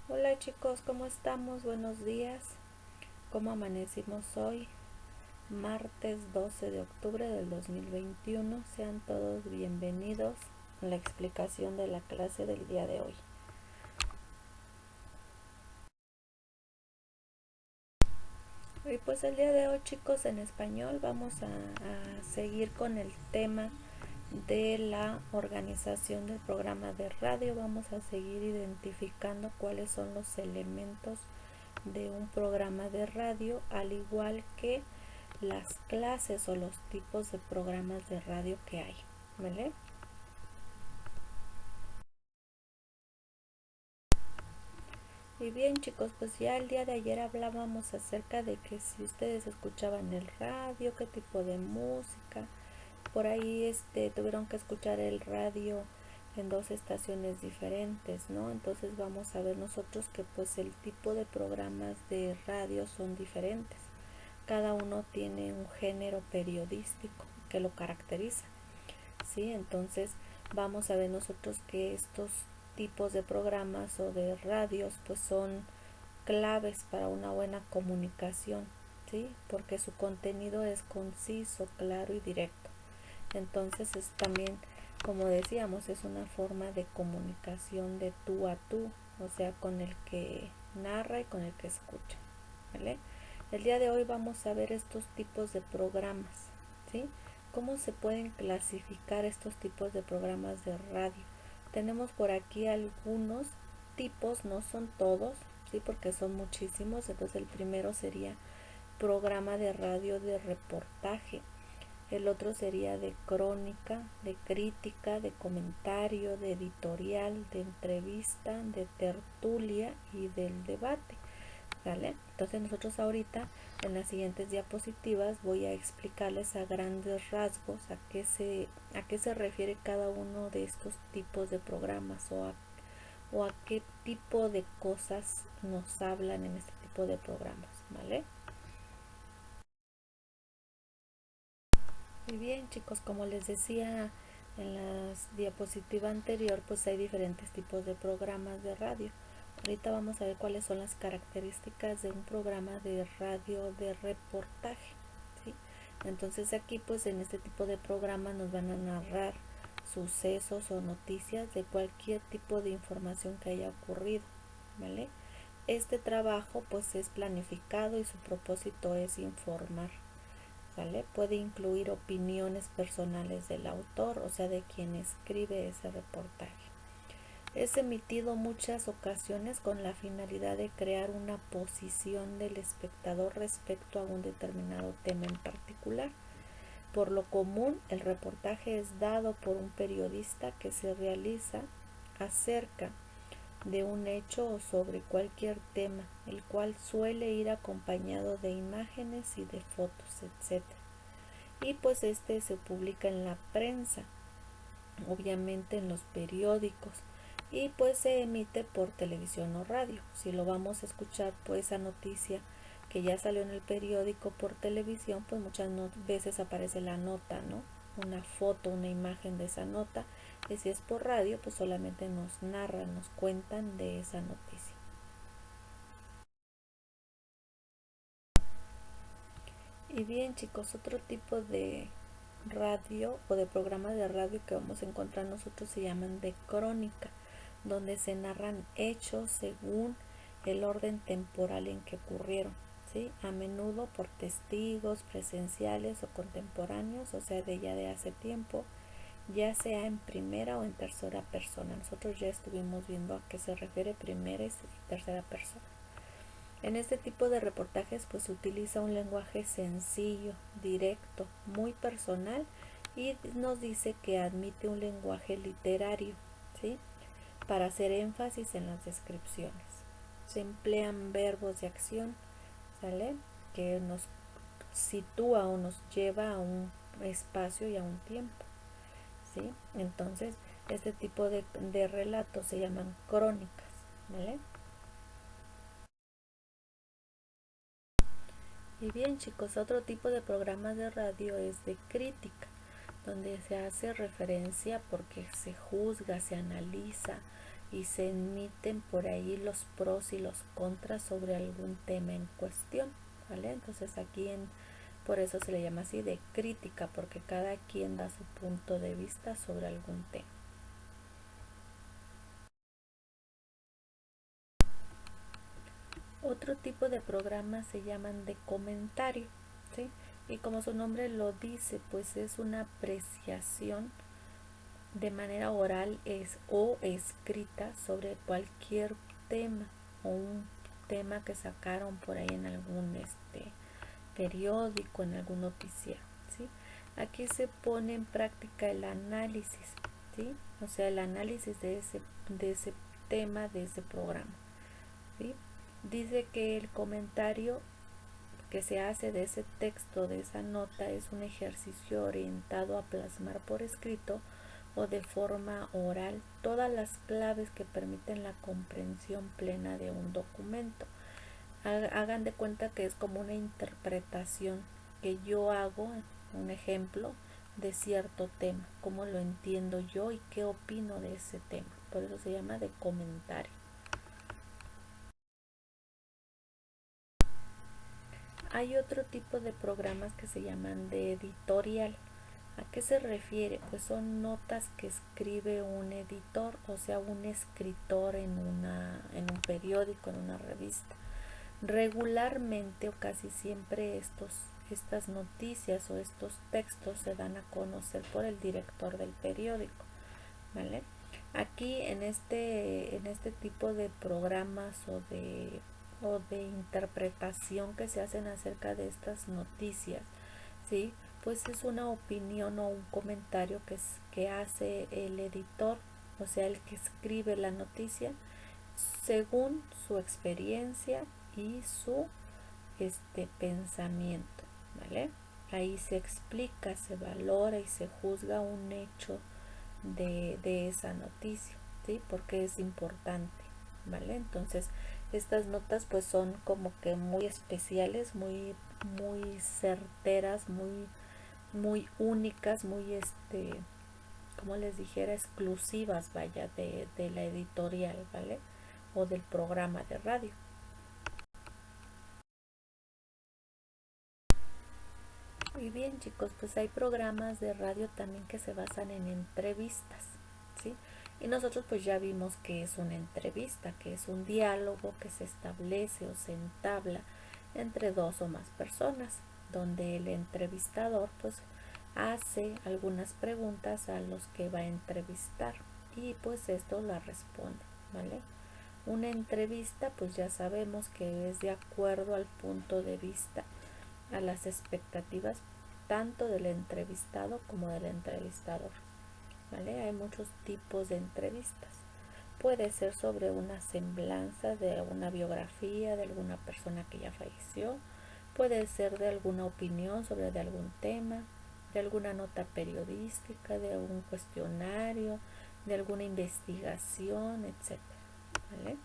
Hola chicos, ¿cómo estamos? Buenos días. ¿Cómo amanecimos hoy? Martes 12 de octubre del 2021. Sean todos bienvenidos a la explicación de la clase del día de hoy. Y pues el día de hoy chicos en español vamos a seguir con el tema de la organización del programa de radio. Vamos a seguir identificando cuáles son los elementos de un programa de radio, al igual que las clases o los tipos de programas de radio que hay, ¿vale? Y bien chicos, pues ya el día de ayer hablábamos acerca de que si ustedes escuchaban el radio, qué tipo de música, por ahí tuvieron que escuchar el radio en dos estaciones diferentes, ¿no? Entonces vamos a ver nosotros que pues el tipo de programas de radio son diferentes. Cada uno tiene un género periodístico que lo caracteriza. ¿Sí? Entonces vamos a ver nosotros que estos tipos de programas o de radios pues son claves para una buena comunicación, ¿sí? Porque su contenido es conciso, claro y directo. Entonces es también, como decíamos, es una forma de comunicación de tú a tú, o sea, con el que narra y con el que escucha, ¿vale? El día de hoy vamos a ver estos tipos de programas, ¿sí? ¿Cómo se pueden clasificar estos tipos de programas de radio? Tenemos por aquí algunos tipos, no son todos, ¿sí? Porque son muchísimos. Entonces el primero sería programa de radio de reportaje. El otro sería de crónica, de crítica, de comentario, de editorial, de entrevista, de tertulia y del debate. ¿Vale? Entonces nosotros ahorita en las siguientes diapositivas voy a explicarles a grandes rasgos a qué se refiere cada uno de estos tipos de programas o a qué tipo de cosas nos hablan en este tipo de programas, ¿vale? Muy bien chicos, como les decía en la diapositiva anterior, pues hay diferentes tipos de programas de radio. Ahorita vamos a ver cuáles son las características de un programa de radio de reportaje, ¿sí? Entonces aquí pues en este tipo de programa nos van a narrar sucesos o noticias de cualquier tipo de información que haya ocurrido, ¿vale? Este trabajo pues es planificado y su propósito es informar, ¿vale? Puede incluir opiniones personales del autor, o sea, de quien escribe ese reportaje. Es emitido muchas ocasiones con la finalidad de crear una posición del espectador respecto a un determinado tema en particular. Por lo común, el reportaje es dado por un periodista que se realiza acerca de un hecho o sobre cualquier tema, el cual suele ir acompañado de imágenes y de fotos, etcétera. Y pues se publica en la prensa, obviamente en los periódicos, y pues se emite por televisión o radio. Si lo vamos a escuchar, pues esa noticia que ya salió en el periódico por televisión, pues muchas veces aparece la nota, ¿no? Una foto, una imagen de esa nota, y si es por radio, pues solamente nos narran, nos cuentan de esa noticia. Y bien chicos, otro tipo de radio o de programa de radio que vamos a encontrar nosotros se llaman de crónica, donde se narran hechos según el orden temporal en que ocurrieron, ¿sí? A menudo por testigos presenciales o contemporáneos, o sea, de ya de hace tiempo, ya sea en primera o en tercera persona. Nosotros ya estuvimos viendo a qué se refiere primera y tercera persona. En este tipo de reportajes pues se utiliza un lenguaje sencillo, directo, muy personal y nos dice que admite un lenguaje literario, ¿sí? Para hacer énfasis en las descripciones. Se emplean verbos de acción, ¿sale? Que nos sitúa o nos lleva a un espacio y a un tiempo, ¿sí? Entonces, este tipo de relatos se llaman crónicas, ¿vale? Y bien chicos, otro tipo de programa de radio es de crítica, donde se hace referencia porque se juzga, se analiza y se emiten por ahí los pros y los contras sobre algún tema en cuestión, ¿vale? Entonces aquí por eso se le llama así de crítica, porque cada quien da su punto de vista sobre algún tema. Otro tipo de programas se llaman de comentario, ¿sí? Y como su nombre lo dice, pues es una apreciación de manera oral o escrita sobre cualquier tema o un tema que sacaron por ahí en algún periódico, en algún noticiero, ¿sí? Aquí se pone en práctica el análisis, ¿sí? O sea, el análisis de ese tema, de ese programa, ¿sí? Dice que el comentario que se hace de ese texto, de esa nota, es un ejercicio orientado a plasmar por escrito o de forma oral todas las claves que permiten la comprensión plena de un documento. Hagan de cuenta que es como una interpretación que yo hago, un ejemplo de cierto tema, cómo lo entiendo yo y qué opino de ese tema. Por eso se llama de comentario. Hay otro tipo de programas que se llaman de editorial. ¿A qué se refiere? Pues son notas que escribe un editor, o sea, un escritor en un periódico, en una revista. Regularmente o casi siempre estas noticias o estos textos se dan a conocer por el director del periódico, ¿vale? Aquí en este tipo de programas o de interpretación que se hacen acerca de estas noticias, ¿sí? Pues es una opinión o un comentario que hace el editor, o sea, el que escribe la noticia, según su experiencia y su pensamiento, ¿vale? Ahí se explica, se valora y se juzga un hecho de esa noticia, ¿sí? Porque es importante, ¿vale? Entonces, estas notas pues son como que muy especiales, muy certeras, muy únicas, muy como les dijera, exclusivas, vaya, de la editorial, ¿vale? O del programa de radio. Muy bien, chicos, pues hay programas de radio también que se basan en entrevistas, ¿sí? Y nosotros pues ya vimos que es una entrevista, que es un diálogo que se establece o se entabla entre dos o más personas, donde el entrevistador pues hace algunas preguntas a los que va a entrevistar y pues esto la responde, ¿vale? Una entrevista pues ya sabemos que es de acuerdo al punto de vista, a las expectativas tanto del entrevistado como del entrevistador, ¿vale? Hay muchos tipos de entrevistas. Puede ser sobre una semblanza de una biografía de alguna persona que ya falleció, puede ser de alguna opinión sobre de algún tema, de alguna nota periodística, de algún cuestionario, de alguna investigación, etcétera, ¿vale?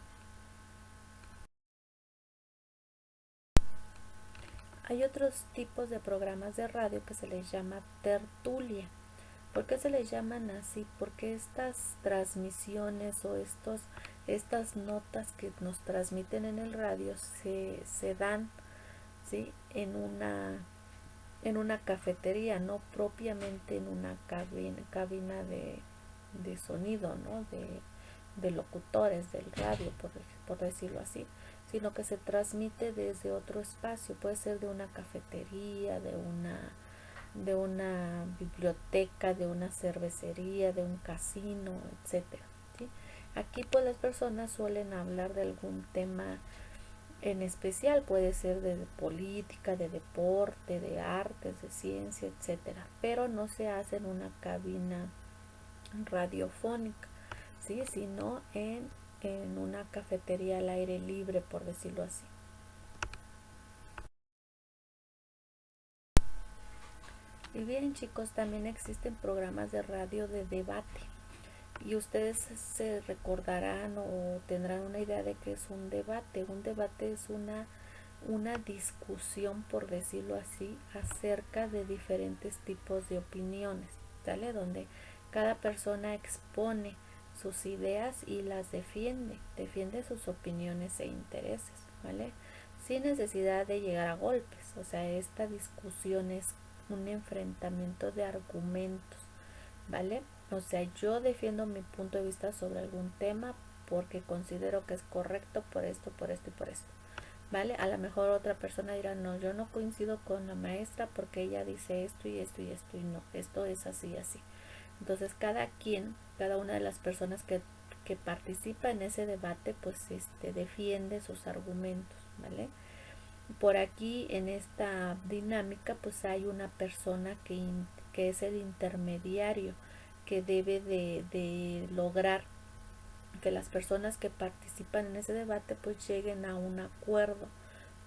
Hay otros tipos de programas de radio que se les llama tertulia. ¿Por qué se les llaman así? Porque estas transmisiones o estas notas que nos transmiten en el radio se dan, ¿sí? En una cafetería, no propiamente en una cabina de sonido, ¿no? De locutores del radio, por decirlo así, sino que se transmite desde otro espacio, puede ser de una cafetería, de una biblioteca, de una cervecería, de un casino, etcétera, ¿sí? Aquí pues las personas suelen hablar de algún tema en especial, puede ser de política, de deporte, de artes, de ciencia, etcétera, pero no se hace en una cabina radiofónica, ¿sí? Sino en una cafetería al aire libre, por decirlo así. Y bien, chicos, también existen programas de radio de debate. Y ustedes se recordarán o tendrán una idea de qué es un debate. Un debate es una discusión, por decirlo así, acerca de diferentes tipos de opiniones, ¿sale? Donde cada persona expone sus ideas y las defiende sus opiniones e intereses, ¿vale? Sin necesidad de llegar a golpes. O sea, esta discusión es un enfrentamiento de argumentos, ¿vale? O sea, yo defiendo mi punto de vista sobre algún tema porque considero que es correcto por esto, por esto y por esto, ¿vale? A lo mejor otra persona dirá, no, yo no coincido con la maestra porque ella dice esto y esto y esto y no, esto es así y así. Entonces cada una de las personas que participa en ese debate, pues defiende sus argumentos, ¿vale? Por aquí en esta dinámica pues hay una persona que es el intermediario que debe de lograr que las personas que participan en ese debate pues lleguen a un acuerdo,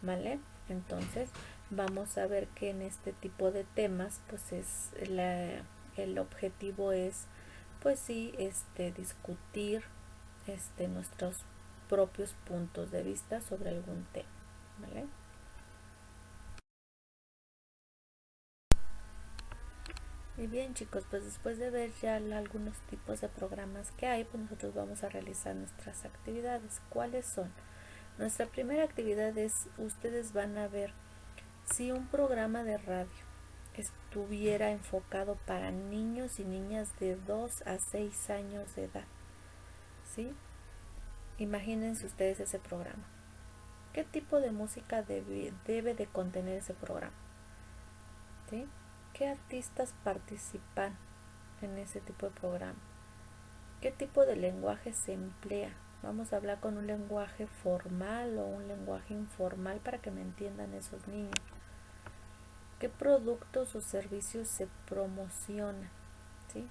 ¿vale? Entonces vamos a ver que en este tipo de temas pues el objetivo es pues sí discutir nuestros propios puntos de vista sobre algún tema, ¿vale? Y bien chicos, pues después de ver ya algunos tipos de programas que hay, pues nosotros vamos a realizar nuestras actividades. ¿Cuáles son? Nuestra primera actividad es, ustedes van a ver si un programa de radio estuviera enfocado para niños y niñas de 2 a 6 años de edad, ¿sí? Imagínense ustedes ese programa. ¿Qué tipo de música debe de contener ese programa? ¿Sí? ¿Qué artistas participan en ese tipo de programa? ¿Qué tipo de lenguaje se emplea? Vamos a hablar con un lenguaje formal o un lenguaje informal para que me entiendan esos niños. ¿Qué productos o servicios se promocionan? ¿Sí?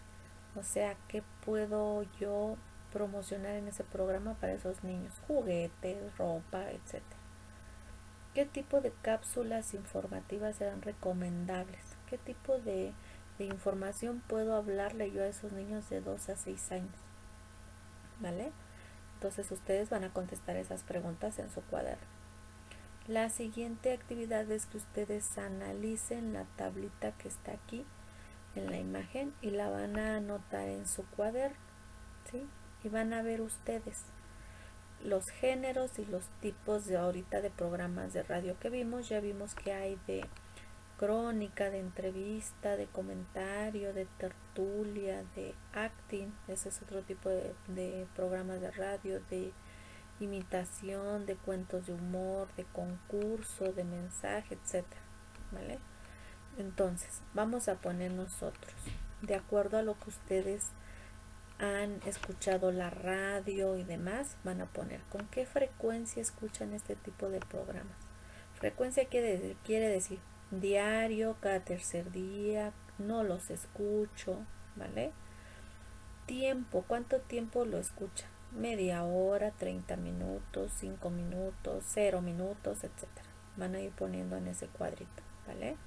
O sea, ¿qué puedo yo promocionar en ese programa para esos niños? Juguetes, ropa, etcétera. ¿Qué tipo de cápsulas informativas serán recomendables? ¿Qué tipo de información puedo hablarle yo a esos niños de 2 a 6 años? ¿Vale? Entonces ustedes van a contestar esas preguntas en su cuaderno. La siguiente actividad es que ustedes analicen la tablita que está aquí en la imagen y la van a anotar en su cuaderno, ¿sí? Y van a ver ustedes los géneros y los tipos de ahorita de programas de radio que vimos. Ya vimos que hay de crónica, de entrevista, de comentario, de tertulia, de acting, ese es otro tipo de programas de radio, de imitación, de cuentos de humor, de concurso, de mensaje, etcétera, ¿vale? Entonces, vamos a poner nosotros, de acuerdo a lo que ustedes han escuchado la radio y demás, van a poner con qué frecuencia escuchan este tipo de programas. Frecuencia quiere decir diario, cada tercer día, no los escucho, ¿vale? Tiempo, ¿cuánto tiempo lo escucha? Media hora, 30 minutos, 5 minutos, 0 minutos, etcétera. Van a ir poniendo en ese cuadrito, ¿vale?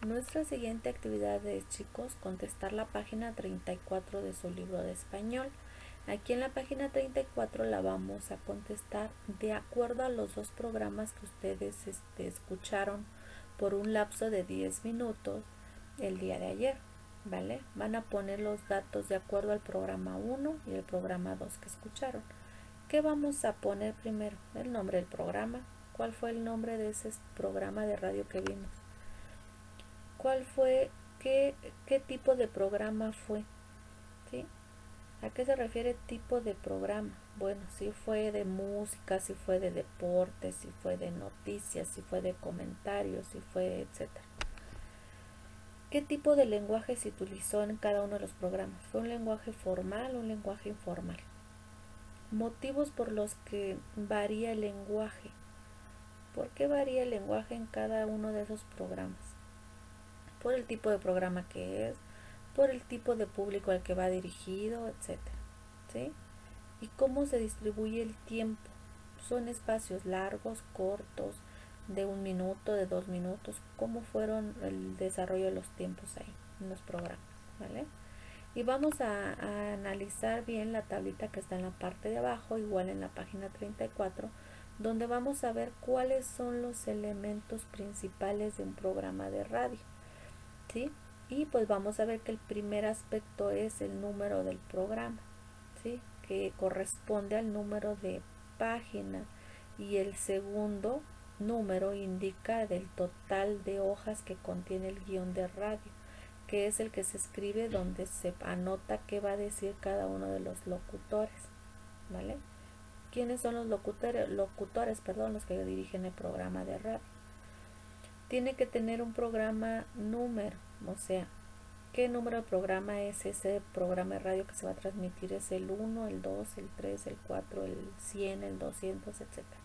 Nuestra siguiente actividad es, chicos, contestar la página 34 de su libro de español. Aquí en la página 34 la vamos a contestar de acuerdo a los dos programas que ustedes escucharon por un lapso de 10 minutos el día de ayer, ¿vale? Van a poner los datos de acuerdo al programa 1 y el programa 2 que escucharon. ¿Qué vamos a poner primero? El nombre del programa. ¿Cuál fue el nombre de ese programa de radio que vimos? ¿Cuál fue? ¿Qué tipo de programa fue? ¿Sí? ¿A qué se refiere tipo de programa? Bueno, si fue de música, si fue de deportes, si fue de noticias, si fue de comentarios, si fue etcétera. ¿Qué tipo de lenguaje se utilizó en cada uno de los programas? ¿Fue un lenguaje formal o un lenguaje informal? Motivos por los que varía el lenguaje. ¿Por qué varía el lenguaje en cada uno de esos programas? Por el tipo de programa que es, por el tipo de público al que va dirigido, etcétera, ¿sí? ¿Y cómo se distribuye el tiempo? ¿Son espacios largos, cortos, de 1 minuto, de 2 minutos? ¿Cómo fueron el desarrollo de los tiempos ahí en los programas? ¿Vale? Y vamos a analizar bien la tablita que está en la parte de abajo, igual en la página 34, donde vamos a ver cuáles son los elementos principales de un programa de radio, ¿sí? Y pues vamos a ver que el primer aspecto es el número del programa, ¿sí? Que corresponde al número de página, y el segundo número indica del total de hojas que contiene el guión de radio, que es el que se escribe donde se anota qué va a decir cada uno de los locutores, ¿vale? ¿Quiénes son los locutores, perdón, los que dirigen el programa de radio? Tiene que tener un programa número, o sea, ¿qué número de programa es ese programa de radio que se va a transmitir? ¿Es el 1, el 2, el 3, el 4, el 100, el 200, etcétera?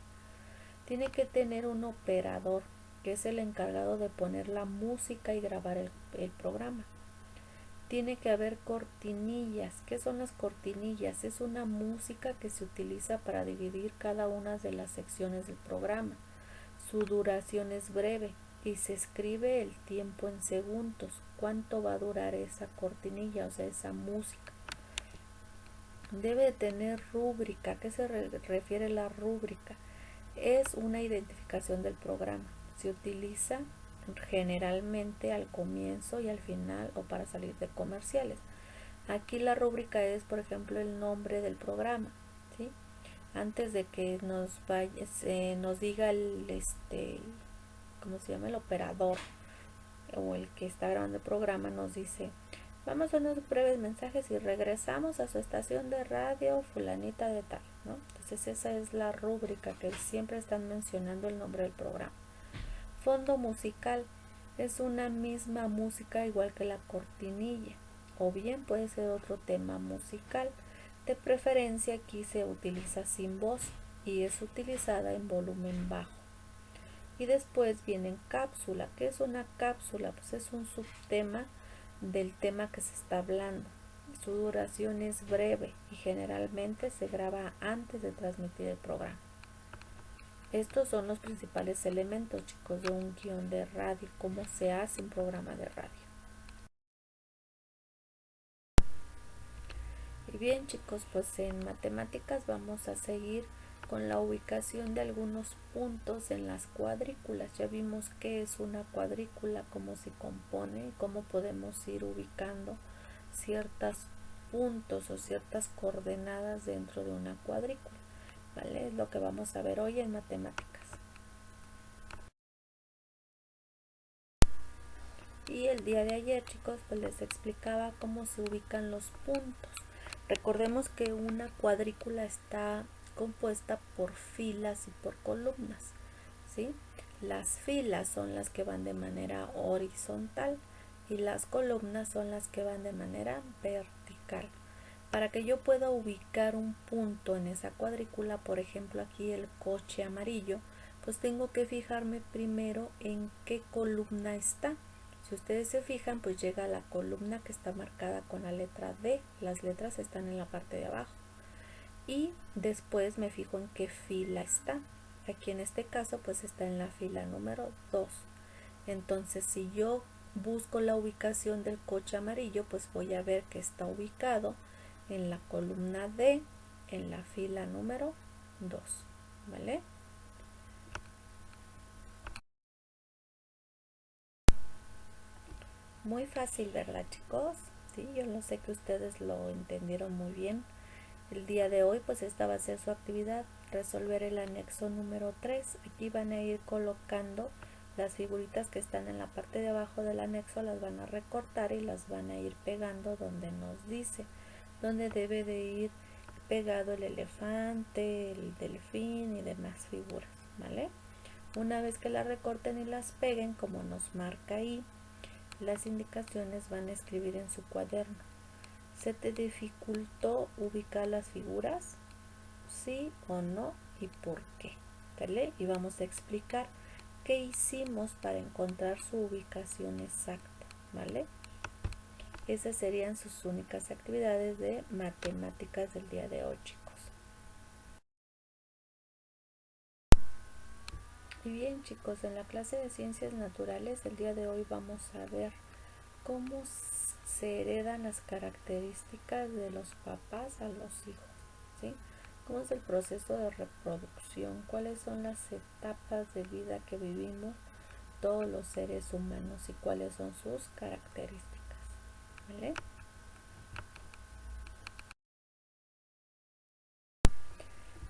Tiene que tener un operador, que es el encargado de poner la música y grabar el programa. Tiene que haber cortinillas. ¿Qué son las cortinillas? Es una música que se utiliza para dividir cada una de las secciones del programa. Su duración es breve y se escribe el tiempo en segundos. ¿Cuánto va a durar esa cortinilla, o sea, esa música? Debe tener rúbrica. ¿A qué se refiere la rúbrica? Es una identificación del programa. Se utiliza generalmente al comienzo y al final, o para salir de comerciales. Aquí la rúbrica es, por ejemplo, el nombre del programa, ¿sí? Antes de que nos diga ¿cómo se llama? El operador o el que está grabando el programa, nos dice: vamos a unos breves mensajes y regresamos a su estación de radio fulanita de tal, ¿no? Entonces esa es la rúbrica, que siempre están mencionando el nombre del programa. Fondo musical es una misma música igual que la cortinilla, o bien puede ser otro tema musical. De preferencia aquí se utiliza sin voz y es utilizada en volumen bajo. Y después viene cápsula. ¿Qué es una cápsula? Pues es un subtema del tema que se está hablando. Su duración es breve y generalmente se graba antes de transmitir el programa. Estos son los principales elementos, chicos, de un guión de radio, cómo se hace un programa de radio. Y bien, chicos, pues en matemáticas vamos a seguir con la ubicación de algunos puntos en las cuadrículas. Ya vimos qué es una cuadrícula, cómo se compone, cómo podemos ir ubicando ciertos puntos o ciertas coordenadas dentro de una cuadrícula, ¿vale? Es lo que vamos a ver hoy en matemáticas. Y el día de ayer, chicos, pues les explicaba cómo se ubican los puntos. Recordemos que una cuadrícula está compuesta por filas y por columnas, ¿sí? Las filas son las que van de manera horizontal y las columnas son las que van de manera vertical. Para que yo pueda ubicar un punto en esa cuadrícula, por ejemplo aquí el coche amarillo, pues tengo que fijarme primero en qué columna está. Si ustedes se fijan, pues llega a la columna que está marcada con la letra D. Las letras están en la parte de abajo. Y después me fijo en qué fila está. Aquí en este caso, pues está en la fila número 2. Entonces, si yo busco la ubicación del coche amarillo, pues voy a ver que está ubicado en la columna D, en la fila número 2. ¿Vale? Muy fácil, ¿verdad, chicos? Sí, yo lo sé que ustedes lo entendieron muy bien. El día de hoy pues esta va a ser su actividad, resolver el anexo número 3. Aquí van a ir colocando las figuritas que están en la parte de abajo del anexo, las van a recortar y las van a ir pegando donde nos dice, donde debe de ir pegado el elefante, el delfín y demás figuras, ¿vale? Una vez que las recorten y las peguen, como nos marca ahí, las indicaciones van a escribir en su cuaderno. ¿Se te dificultó ubicar las figuras? ¿Sí o no? ¿Y por qué? ¿Vale? Y vamos a explicar qué hicimos para encontrar su ubicación exacta, ¿vale? Esas serían sus únicas actividades de matemáticas del día de hoy, chicos. Y bien, chicos, en la clase de ciencias naturales el día de hoy vamos a ver cómo se heredan las características de los papás a los hijos, ¿sí? ¿Cómo es el proceso de reproducción? ¿Cuáles son las etapas de vida que vivimos todos los seres humanos y cuáles son sus características? ¿vale?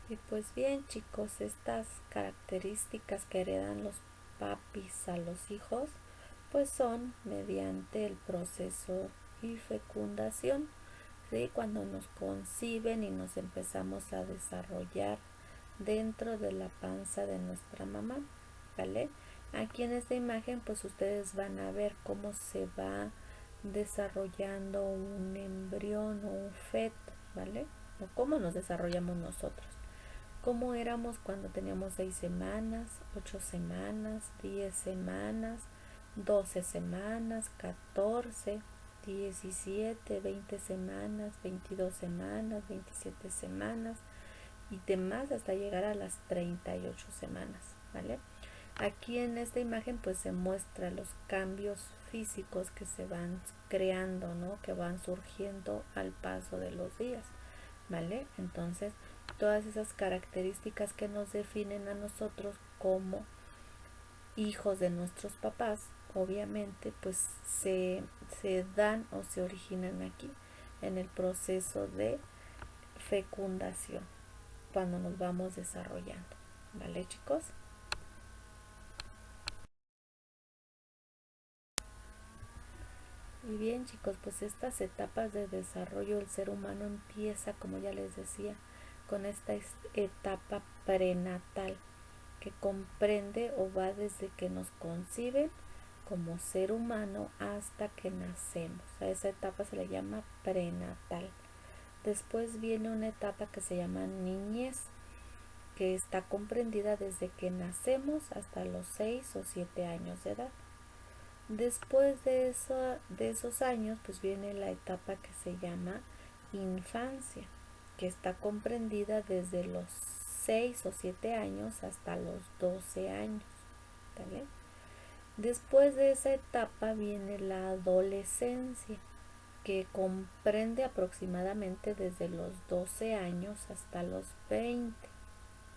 Y pues bien, chicos, estas características que heredan los papis a los hijos, pues son mediante el proceso y fecundación, ¿sí? Cuando nos conciben y nos empezamos a desarrollar dentro de la panza de nuestra mamá, ¿vale? Aquí en esta imagen pues ustedes van a ver cómo se va desarrollando un embrión o un feto, ¿vale? O cómo nos desarrollamos nosotros. Cómo éramos cuando teníamos 6 semanas, 8 semanas, 10 semanas, 12 semanas, 14, 17, 20 semanas, 22 semanas, 27 semanas y demás hasta llegar a las 38 semanas, ¿vale? Aquí en esta imagen pues se muestra los cambios físicos que se van creando, ¿no? Que van surgiendo al paso de los días, ¿vale? Entonces, todas esas características que nos definen a nosotros como hijos de nuestros papás, obviamente, pues se dan o se originan aquí en el proceso de fecundación, cuando nos vamos desarrollando, ¿vale, chicos? Y bien, chicos, pues estas etapas de desarrollo del ser humano empieza, como ya les decía, con esta etapa prenatal que comprende o va desde que nos conciben como ser humano hasta que nacemos. A esa etapa se le llama prenatal. Después viene una etapa que se llama niñez, que está comprendida desde que nacemos hasta los 6 o 7 años de edad. Después de esos años, pues viene la etapa que se llama infancia, que está comprendida desde los 6 o 7 años hasta los 12 años, ¿vale? Después de esa etapa viene la adolescencia, que comprende aproximadamente desde los 12 años hasta los 20,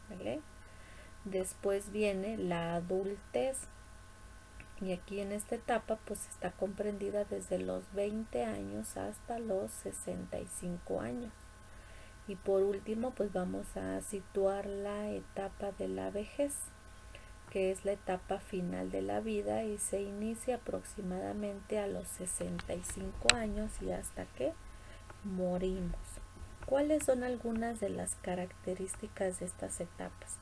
¿vale? Después viene la adultez, y aquí en esta etapa pues está comprendida desde los 20 años hasta los 65 años. Y por último pues vamos a situar la etapa de la vejez, que es la etapa final de la vida y se inicia aproximadamente a los 65 años y hasta que morimos. ¿Cuáles son algunas de las características de estas etapas?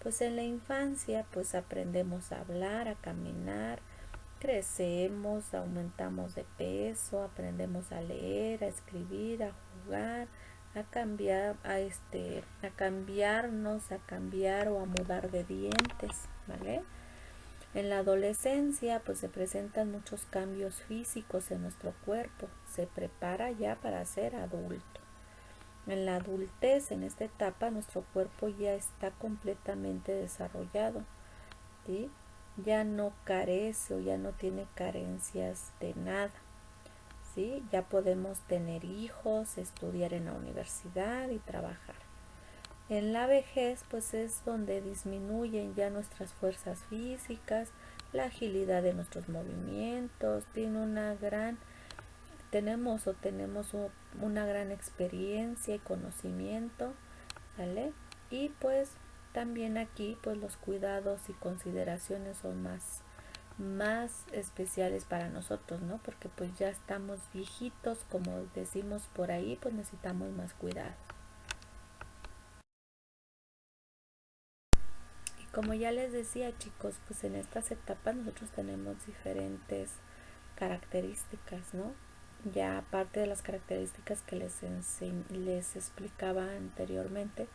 Pues en la infancia pues aprendemos a hablar, a caminar, crecemos, aumentamos de peso, aprendemos a leer, a escribir, a jugar, a cambiar, a cambiarnos, a cambiar o a mudar de dientes, ¿vale? En la adolescencia pues se presentan muchos cambios físicos en nuestro cuerpo, se prepara ya para ser adulto. En la adultez, en esta etapa, nuestro cuerpo ya está completamente desarrollado, ¿sí? Ya no carece o ya no tiene carencias de nada, ¿sí? Ya podemos tener hijos, estudiar en la universidad y trabajar. En la vejez, pues es donde disminuyen ya nuestras fuerzas físicas, la agilidad de nuestros movimientos, tenemos una gran experiencia y conocimiento, ¿vale? Y pues también aquí pues los cuidados y consideraciones son más especiales para nosotros, ¿no? Porque pues ya estamos viejitos, como decimos por ahí, pues necesitamos más cuidado. Y como ya les decía, chicos, pues en estas etapas nosotros tenemos diferentes características, ¿no? Ya aparte de las características que les explicaba anteriormente,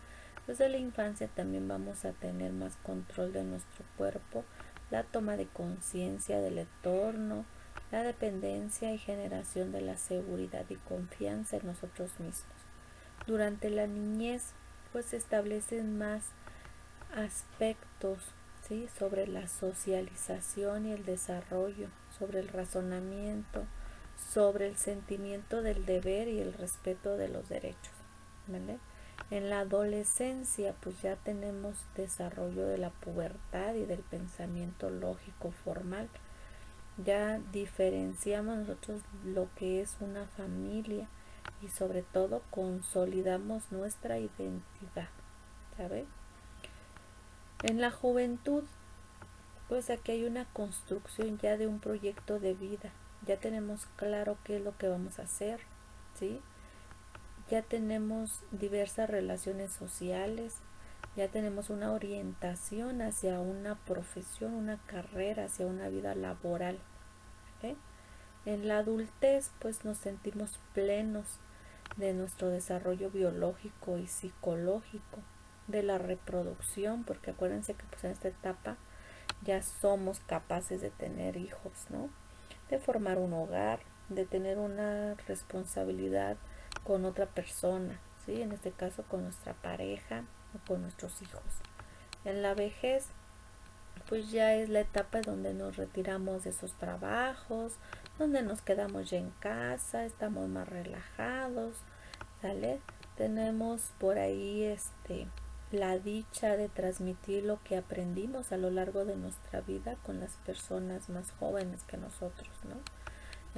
pues de la infancia también vamos a tener más control de nuestro cuerpo, la toma de conciencia del entorno, la dependencia y generación de la seguridad y confianza en nosotros mismos. Durante la niñez, pues se establecen más aspectos, ¿sí? Sobre la socialización y el desarrollo, sobre el razonamiento, sobre el sentimiento del deber y el respeto de los derechos, ¿vale? En la adolescencia pues ya tenemos desarrollo de la pubertad y del pensamiento lógico formal. Ya diferenciamos nosotros lo que es una familia y sobre todo consolidamos nuestra identidad, ¿sabe? En la juventud, pues aquí hay una construcción ya de un proyecto de vida. Ya tenemos claro qué es lo que vamos a hacer, ¿sí? Ya tenemos diversas relaciones sociales, ya tenemos una orientación hacia una profesión, una carrera, hacia una vida laboral, ¿eh? En la adultez pues nos sentimos plenos de nuestro desarrollo biológico y psicológico, de la reproducción, porque acuérdense que pues en esta etapa ya somos capaces de tener hijos, ¿no? De formar un hogar, de tener una responsabilidad con otra persona, ¿sí? En este caso con nuestra pareja o con nuestros hijos. En la vejez, pues ya es la etapa donde nos retiramos de esos trabajos, donde nos quedamos ya en casa, estamos más relajados, ¿sale? Tenemos por ahí la dicha de transmitir lo que aprendimos a lo largo de nuestra vida con las personas más jóvenes que nosotros, ¿no?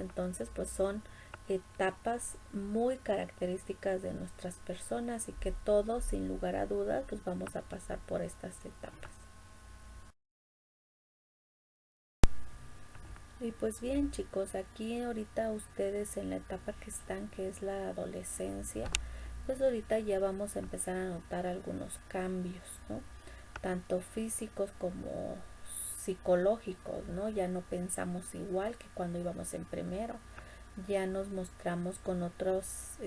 Entonces, pues son etapas muy características de nuestras personas y que todos, sin lugar a dudas, pues vamos a pasar por estas etapas. Y pues bien, chicos, aquí ahorita ustedes en la etapa que están, que es la adolescencia, pues ahorita ya vamos a empezar a notar algunos cambios, ¿no? Tanto físicos como psicológicos, ¿no? Ya no pensamos igual que cuando íbamos en primero, ya nos mostramos con otras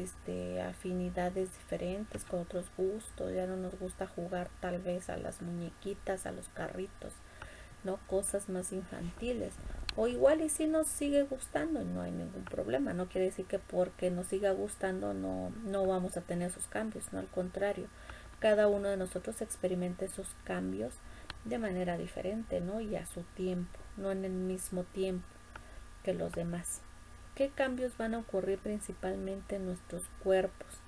afinidades diferentes, con otros gustos, ya no nos gusta jugar tal vez a las muñequitas, a los carritos, ¿no? Cosas más infantiles. O igual y si nos sigue gustando, no hay ningún problema. No quiere decir que porque nos siga gustando no vamos a tener esos cambios, no, al contrario. Cada uno de nosotros experimenta esos cambios de manera diferente, ¿no? Y a su tiempo, no en el mismo tiempo que los demás. ¿Qué cambios van a ocurrir principalmente en nuestros cuerpos?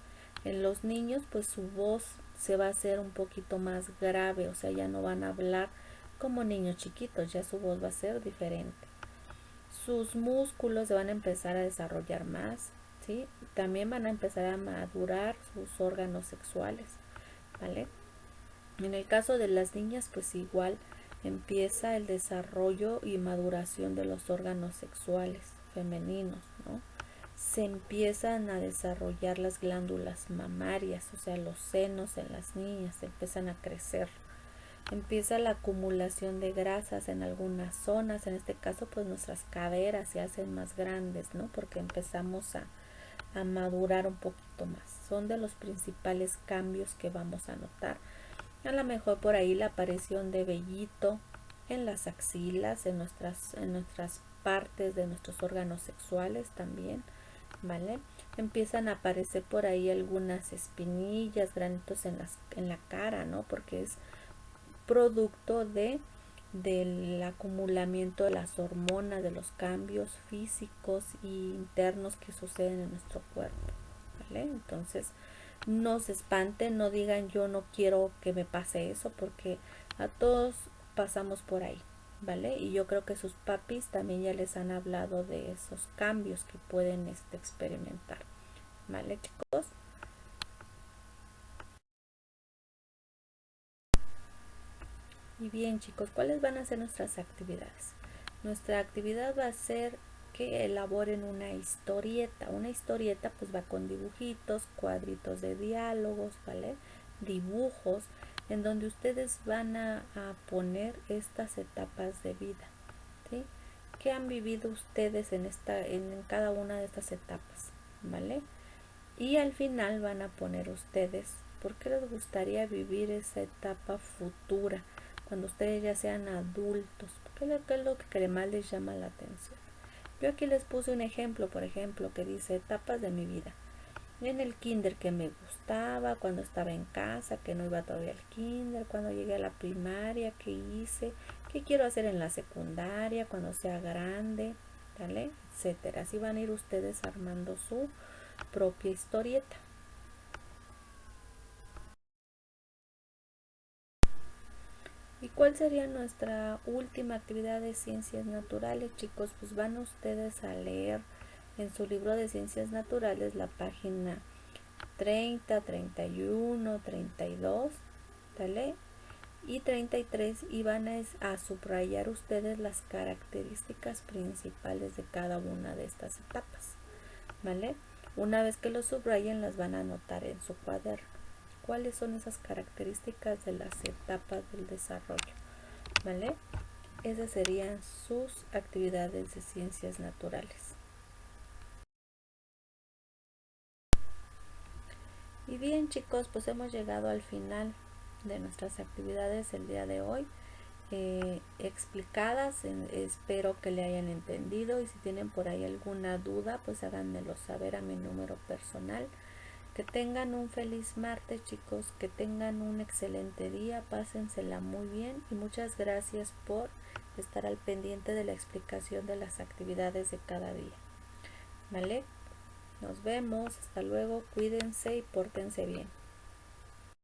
En los niños, pues su voz se va a hacer un poquito más grave, o sea, ya no van a hablar como niños chiquitos, ya su voz va a ser diferente. Sus músculos se van a empezar a desarrollar más, ¿sí? También van a empezar a madurar sus órganos sexuales, ¿vale? En el caso de las niñas, pues igual empieza el desarrollo y maduración de los órganos sexuales femeninos, ¿no? Se empiezan a desarrollar las glándulas mamarias, o sea, los senos en las niñas empiezan a crecer. Empieza la acumulación de grasas en algunas zonas, en este caso pues nuestras caderas se hacen más grandes, ¿no? Porque empezamos a madurar un poquito más. Son de los principales cambios que vamos a notar. A lo mejor por ahí la aparición de vellito en las axilas, en nuestras partes de nuestros órganos sexuales también, ¿vale? Empiezan a aparecer por ahí algunas espinillas, granitos en la cara, ¿no? Porque es producto del acumulamiento de las hormonas, de los cambios físicos e internos que suceden en nuestro cuerpo, ¿vale? Entonces, no se espanten, no digan yo no quiero que me pase eso, porque a todos pasamos por ahí, ¿vale? Y yo creo que sus papis también ya les han hablado de esos cambios que pueden experimentar, ¿vale, chicos? Y bien, chicos, ¿cuáles van a ser nuestras actividades? Nuestra actividad va a ser que elaboren una historieta. Una historieta pues va con dibujitos, cuadritos de diálogos, ¿vale? Dibujos en donde ustedes van a poner estas etapas de vida, ¿sí? ¿Qué han vivido ustedes en cada una de estas etapas? ¿Vale? Y al final van a poner ustedes por qué les gustaría vivir esa etapa futura, cuando ustedes ya sean adultos, qué es lo que más les llama la atención. Yo aquí les puse un ejemplo, por ejemplo, que dice etapas de mi vida. En el kinder que me gustaba, cuando estaba en casa, que no iba todavía al kinder, cuando llegué a la primaria, qué hice, qué quiero hacer en la secundaria, cuando sea grande, ¿vale? Etcétera. Así van a ir ustedes armando su propia historieta. ¿Y cuál sería nuestra última actividad de ciencias naturales, chicos? Pues van ustedes a leer en su libro de ciencias naturales la página 30, 31, 32, ¿vale? Y 33, y van a subrayar ustedes las características principales de cada una de estas etapas, ¿vale? Una vez que lo subrayen, las van a anotar en su cuaderno. ¿Cuáles son esas características de las etapas del desarrollo? ¿Vale? Esas serían sus actividades de ciencias naturales. Y bien, chicos, pues hemos llegado al final de nuestras actividades el día de hoy. Explicadas, espero que le hayan entendido, y si tienen por ahí alguna duda, pues háganmelo saber a mi número personal. Que tengan un feliz martes, chicos, que tengan un excelente día, pásensela muy bien y muchas gracias por estar al pendiente de la explicación de las actividades de cada día. ¿Vale? Nos vemos, hasta luego, cuídense y pórtense bien.